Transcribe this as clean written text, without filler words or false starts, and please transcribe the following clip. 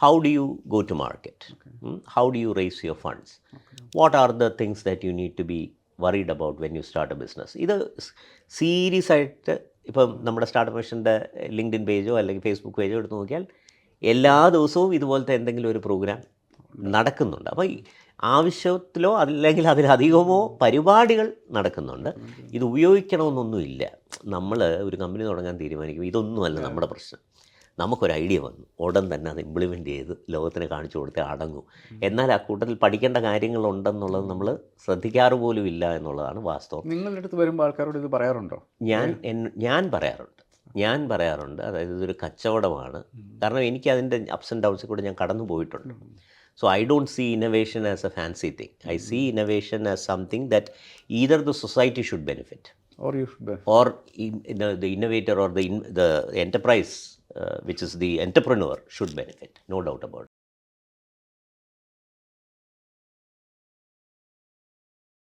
How do you go to market? How do you raise your funds? What are the things that you need to be worried about when you start a business? ഇത് serious ആയിട്ട് ഇപ്പം നമ്മുടെ startup മിഷൻ്റെ LinkedIn പേജോ അല്ലെങ്കിൽ Facebook പേജോ എടുത്ത് നോക്കിയാൽ എല്ലാ ദിവസവും ഇതുപോലത്തെ എന്തെങ്കിലും ഒരു പ്രോഗ്രാം നടക്കുന്നുണ്ട്. അപ്പോൾ ആവശ്യത്തിലോ അല്ലെങ്കിൽ അതിലധികമോ പരിപാടികൾ നടക്കുന്നുണ്ട്. ഇത് ഉപയോഗിക്കണമെന്നൊന്നുമില്ല. നമ്മൾ ഒരു കമ്പനി തുടങ്ങാൻ തീരുമാനിക്കും, ഇതൊന്നുമല്ല നമ്മുടെ പ്രശ്നം. നമുക്കൊരു ഐഡിയ വന്നു, ഉടൻ തന്നെ അത് ഇംപ്ലിമെൻ്റ് ചെയ്ത് ലോകത്തിന് കാണിച്ചു കൊടുത്തേ അടങ്ങും. എന്നാൽ ആ കൂട്ടത്തിൽ പഠിക്കേണ്ട കാര്യങ്ങളുണ്ടെന്നുള്ളത് നമ്മൾ ശ്രദ്ധിക്കാറ് പോലും ഇല്ല എന്നുള്ളതാണ് വാസ്തവം. നിങ്ങളുടെ അടുത്ത് വരുമ്പോൾ ആൾക്കാരോട് ഇത് പറയാറുണ്ടോ? ഞാൻ പറയാറുണ്ട്. അതായത് ഇതൊരു കച്ചവടമാണ്. കാരണം എനിക്ക് അതിൻ്റെ അപ്സ് ആൻഡ് ഡൗൺസിൽ കൂടെ ഞാൻ കടന്നു പോയിട്ടുണ്ട്. So I don't see innovation as a fancy thing. I see innovation as something that either the society should benefit, or you should benefit, or the innovator or the enterprise, which is the entrepreneur, should benefit. No doubt about it.